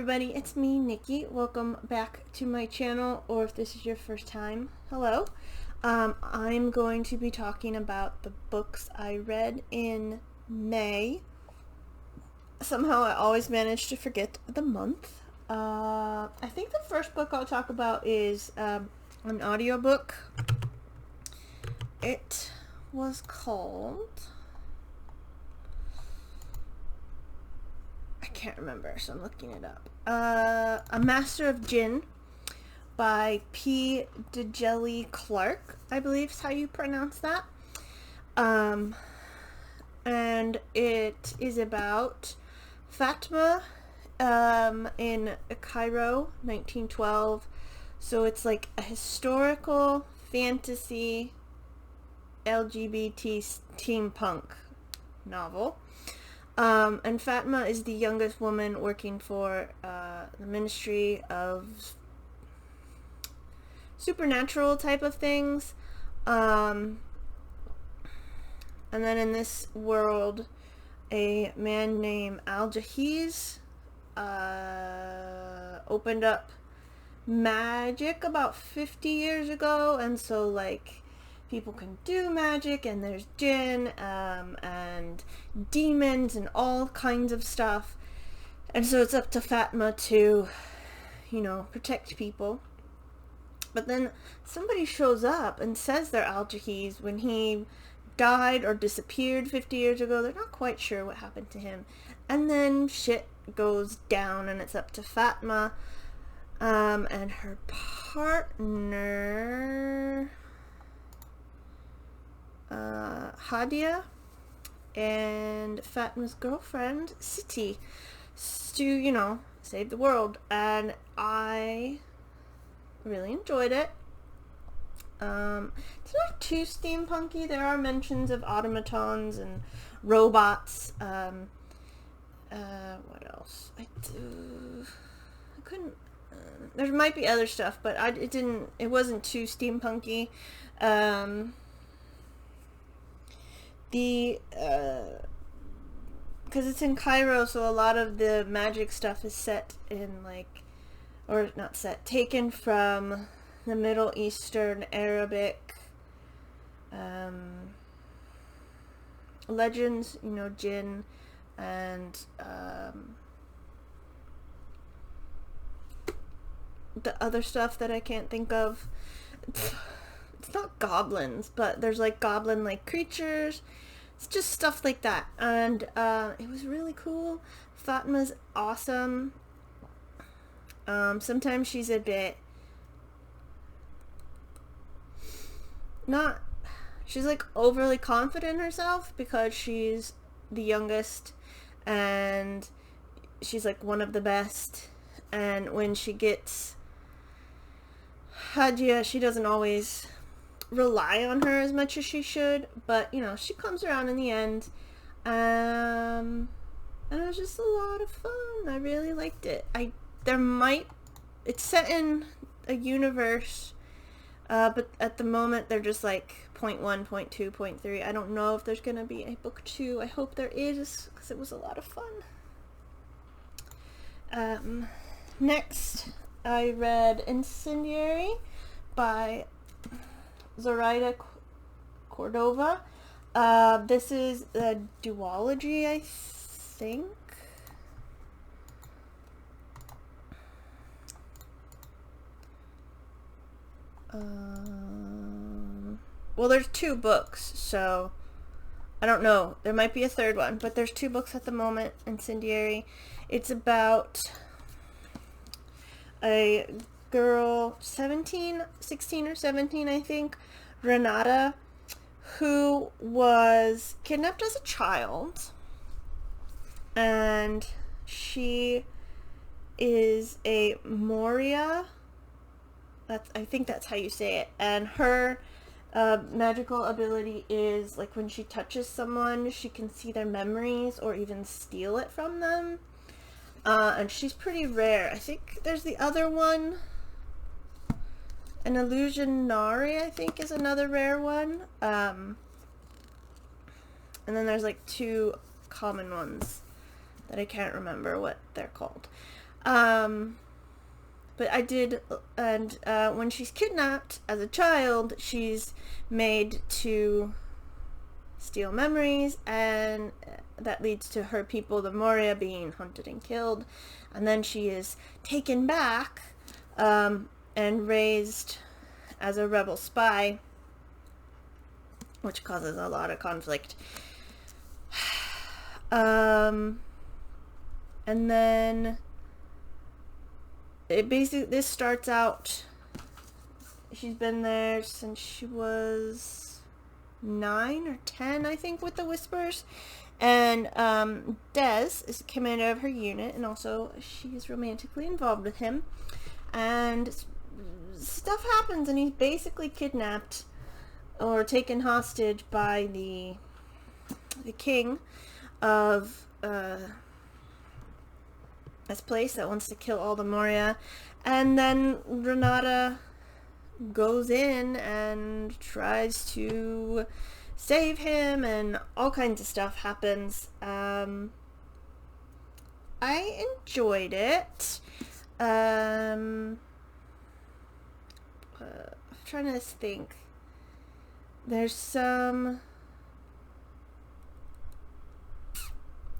everybody, it's me, Nikki. Welcome back to my channel, or if this is your first time, hello. I'm going to be talking about the books I read in May. Somehow I always manage to forget the month. I think the first book I'll talk about is an audiobook. It was called... I can't remember, so I'm looking it up. A Master of Jinn by P. Djeli Clark, I believe is how you pronounce that. And it is about Fatima in Cairo, 1912. So it's like a historical fantasy LGBT steampunk novel. And Fatima is the youngest woman working for the Ministry of Supernatural type of things. And then in this world, a man named Al-Jahiz opened up magic about 50 years ago, and so like people can do magic, and there's jinn and demons and all kinds of stuff, and so it's up to Fatima to, you know, protect people. But then somebody shows up and says they're Al-Jahiz when he died or disappeared 50 years ago. They're not quite sure what happened to him, and then shit goes down, and it's up to Fatima and her partner Hadia and Fatima's girlfriend Siti to, you know, save the world. And I really enjoyed it. It's not too steampunky. There are mentions of automatons and robots. What else? I couldn't. There might be other stuff, but it wasn't too steampunky. Because it's in Cairo, so a lot of the magic stuff is set in, like, or not set, taken from the Middle Eastern Arabic legends, you know, jinn and the other stuff that I can't think of. It's not goblins, but there's like goblin-like creatures. It's just stuff like that, and it was really cool. Fatima's awesome. Sometimes she's a bit she's like overly confident in herself because she's the youngest and she's like one of the best, and when she gets Hadia, she doesn't always rely on her as much as she should, but you know, she comes around in the end. And it was just a lot of fun. I really liked it. It's set in a universe, but at the moment they're just like 0.1, 0.2, 0.3. I don't know if there's gonna be a book 2. I hope there is, because it was a lot of fun. Next I read Incendiary by Zoraida Cordova. This is a duology, I think. Well, there's 2 books, so I don't know. There might be a third one, but there's 2 books at the moment. Incendiary. It's about a girl, 16 or 17, I think, Renata, who was kidnapped as a child, and she is a Moria. I think that's how you say it. And her magical ability is, like, when she touches someone, she can see their memories or even steal it from them. And she's pretty rare. I think there's the other one. An Illusionary, I think, is another rare one. And then there's like 2 common ones that I can't remember what they're called. But I did, and when she's kidnapped as a child, she's made to steal memories, and that leads to her people, the Moria, being hunted and killed. And then she is taken back and raised as a rebel spy, which causes a lot of conflict. And then this starts out, she's been there since she was 9 or 10, I think, with the Whispers. And Des is commander of her unit, and also she is romantically involved with him. And stuff happens, and he's basically kidnapped or taken hostage by the king of this place that wants to kill all the Moria. And then Renata goes in and tries to save him, and all kinds of stuff happens. I enjoyed it. I'm trying to think. There's some...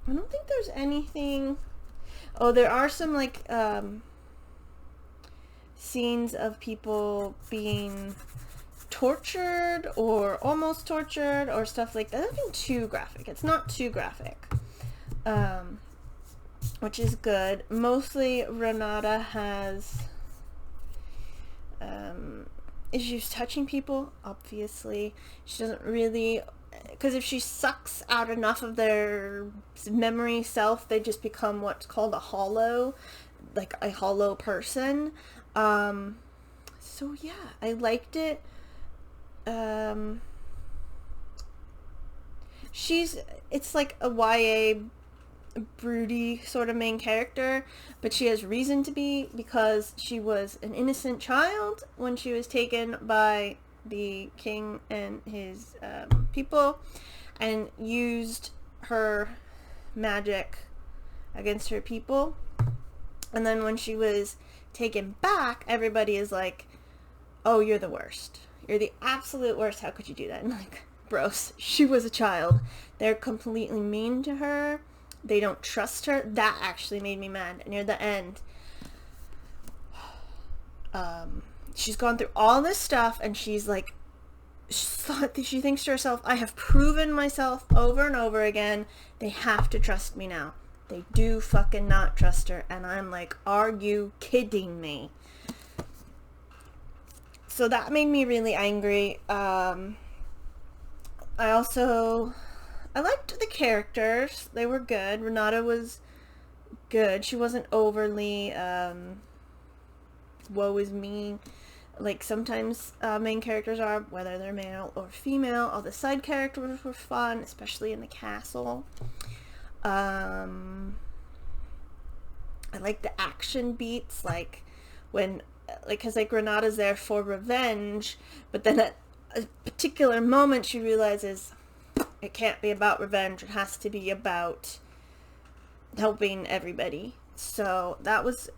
I don't think there's anything... Oh, there are some, like, scenes of people being tortured or almost tortured or stuff like that. Nothing too graphic. It's not too graphic. Which is good. Mostly Renata has issues touching people, obviously. She doesn't really... Because if she sucks out enough of their memory self, they just become what's called a hollow, like a hollow person. So yeah, I liked it. It's like a YA broody sort of main character, but she has reason to be, because she was an innocent child when she was taken by the king and his people, and used her magic against her people. And then when she was taken back, everybody is like, oh, you're the worst. You're the absolute worst. How could you do that? And like, bros, she was a child. They're completely mean to her. They don't trust her. That actually made me mad. Near the end, she's gone through all this stuff, and she's like, she thinks to herself, I have proven myself over and over again. They have to trust me now. They do fucking not trust her. And I'm like, are you kidding me? So that made me really angry. I liked the characters. They were good. Renata was good. She wasn't overly woe is me, like sometimes main characters are, whether they're male or female. All the side characters were fun, especially in the castle. I like the action beats, like when, like, because like Renata's there for revenge, but then at a particular moment she realizes it can't be about revenge. It has to be about helping everybody. So that was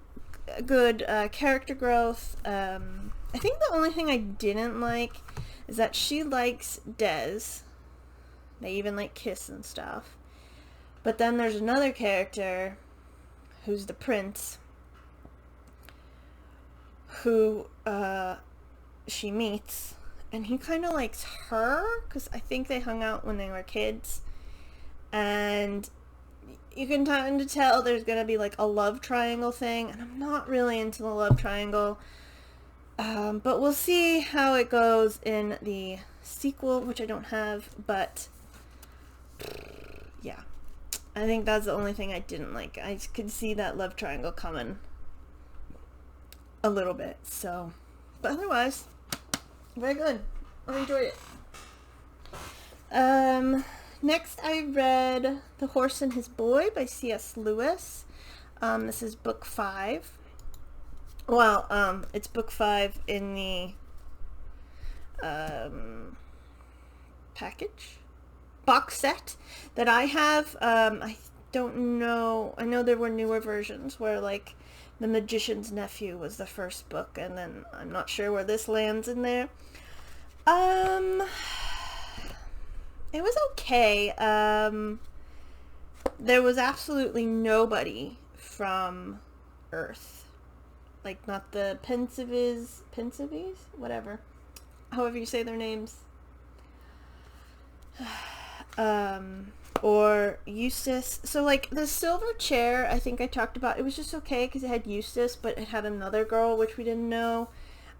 good character growth. I think the only thing I didn't like is that she likes Des. They even like kiss and stuff. But then there's another character who's the prince, who she meets, and he kind of likes her because I think they hung out when they were kids, and you can kind of tell there's gonna be like a love triangle thing, and I'm not really into the love triangle, but we'll see how it goes in the sequel, which I don't have. But yeah, I think that's the only thing I didn't like. I could see that love triangle coming a little bit. So, but otherwise, very good. I enjoyed it. Next I read The Horse and His Boy by C.S. Lewis. This is book 5. Well, it's book 5 in the box set that I have. I don't know. I know there were newer versions where, like, The Magician's Nephew was the first book, and then I'm not sure where this lands in there. It was okay. There was absolutely nobody from Earth. Like, not the Pensives? Whatever. However you say their names. Or Eustace. So, like, the silver chair, I think I talked about, it was just okay because it had Eustace, but it had another girl, which we didn't know.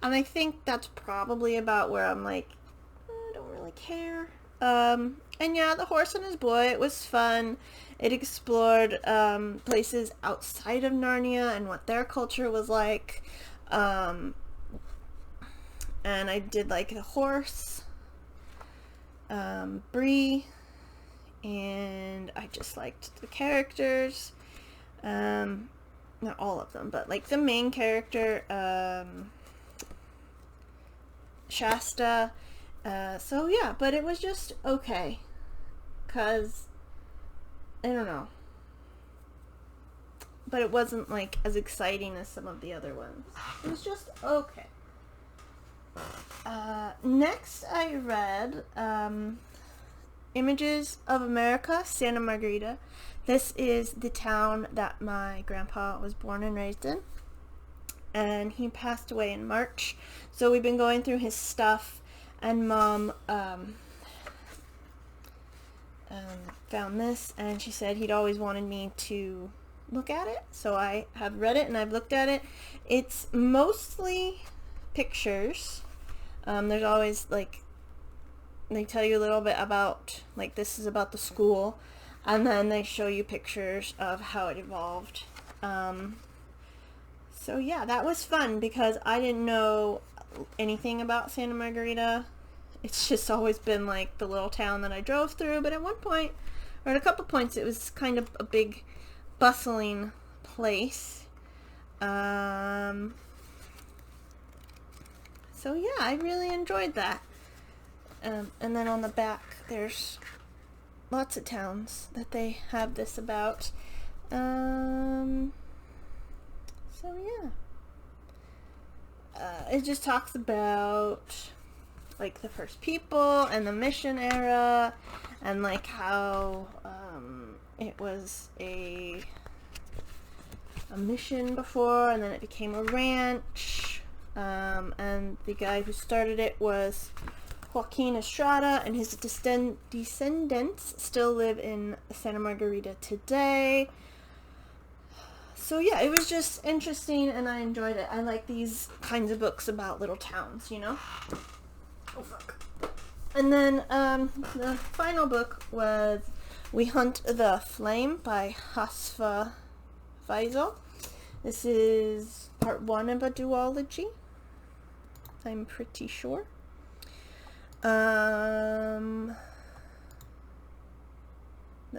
And I think that's probably about where I'm like, I don't really care. And yeah, The Horse and His Boy, it was fun. It explored places outside of Narnia and what their culture was like. And I did like the horse, Bree, and I just liked the characters. Not all of them, but like the main character, Shasta. So yeah, but it was just okay. 'Cause, I don't know. But it wasn't like as exciting as some of the other ones. It was just okay. Next I read Images of America, Santa Margarita. This is the town that my grandpa was born and raised in. And he passed away in March. So we've been going through his stuff, and Mom found this, and she said he'd always wanted me to look at it. So I have read it and I've looked at it. It's mostly pictures. There's always, like, they tell you a little bit about, like, this is about the school, and then they show you pictures of how it evolved. So yeah, that was fun because I didn't know anything about Santa Margarita. It's just always been like the little town that I drove through, but at one point, or at a couple points, it was kind of a big bustling place. So yeah, I really enjoyed that. And then on the back, there's lots of towns that they have this about. So yeah. It just talks about, like, the first people and the mission era, and like how it was a mission before, and then it became a ranch, and the guy who started it was Joaquin Estrada, and his descendants still live in Santa Margarita today. So yeah, it was just interesting, and I enjoyed it. I like these kinds of books about little towns, you know? Oh, fuck. And then, the final book was We Hunt the Flame by Hasfa Faisal. This is part 1 of a duology, I'm pretty sure. Let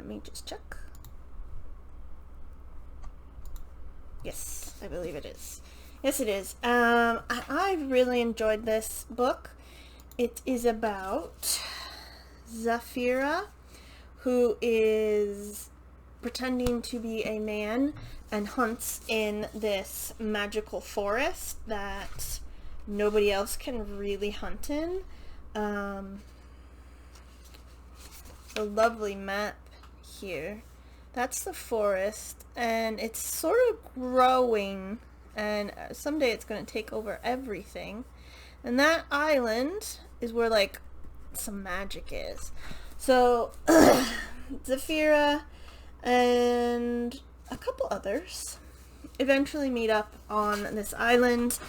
me just check. Yes, I believe it is. Yes, it is. I really enjoyed this book. It is about Zafira, who is pretending to be a man and hunts in this magical forest that nobody else can really hunt in. A lovely map here. That's the forest, and it's sort of growing, and someday it's going to take over everything. And that island is where, like, some magic is. So, Zafira and a couple others eventually meet up on this island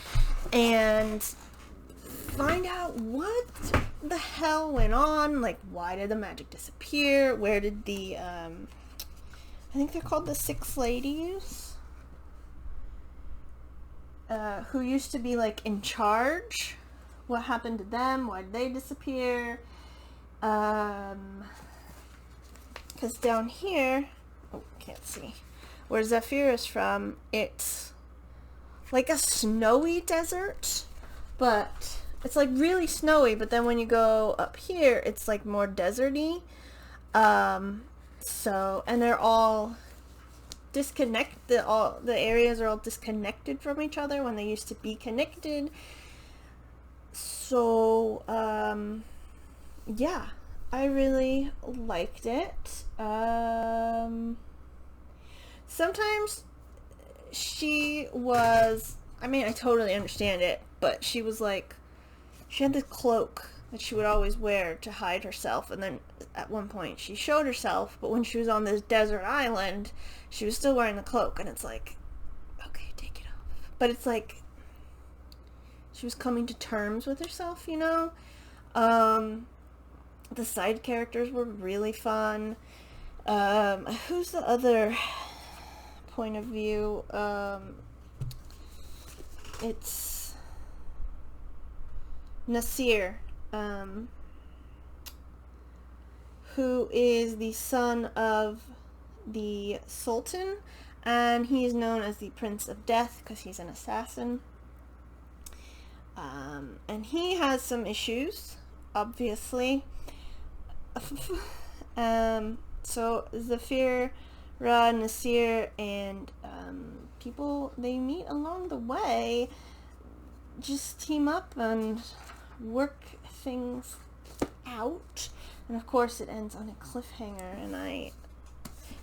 and find out what the hell went on. Like, why did the magic disappear? Where did the, I think they're called the Six Ladies, who used to be, like, in charge. What happened to them? Why did they disappear? Because down here, oh, can't see, where Zafir is from, it's like a snowy desert, but it's like really snowy, but then when you go up here, it's like more deserty. So, and they're all all the areas are all disconnected from each other when they used to be connected. So, yeah, I really liked it. Sometimes she was, I mean, I totally understand it, but she was like, she had this cloak that she would always wear to hide herself, and then at one point she showed herself, but when she was on this desert island, she was still wearing the cloak, and it's like, okay, take it off. But it's like, she was coming to terms with herself, you know? The side characters were really fun. Who's the other point of view? It's Nasir, who is the son of the Sultan, and he is known as the Prince of Death because he's an assassin. And he has some issues, obviously. So Zafira, Nasir, and people they meet along the way just team up and work things out. And of course it ends on a cliffhanger, and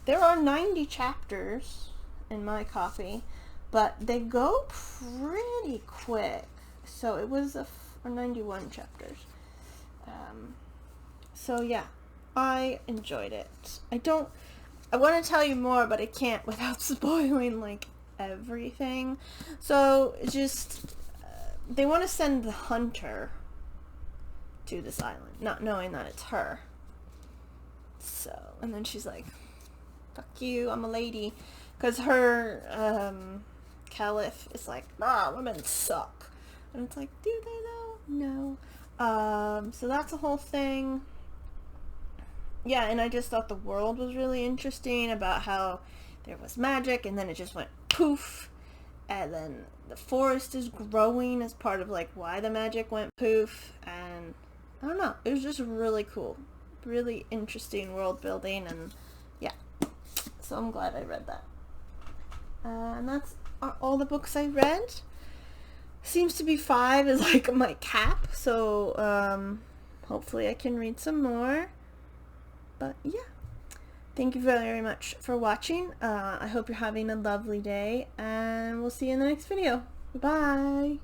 there are 90 chapters in my copy, but they go pretty quick. So it was or 91 chapters. So yeah, I enjoyed it. I want to tell you more, but I can't without spoiling like everything. So just they want to send the hunter to this island, not knowing that it's her. So, and then she's like, fuck you, I'm a lady, because her caliph is like, women suck. And it's like, do they though? No. So that's a whole thing. Yeah, and I just thought the world was really interesting about how there was magic, and then it just went poof, and then the forest is growing as part of like why the magic went poof, and I don't know, it was just really cool, really interesting world building, and yeah, so I'm glad I read that. And that's all the books I read. Seems to be 5 is like my cap, so hopefully I can read some more. But yeah, thank you very much for watching. I hope you're having a lovely day, and we'll see you in the next video. Bye.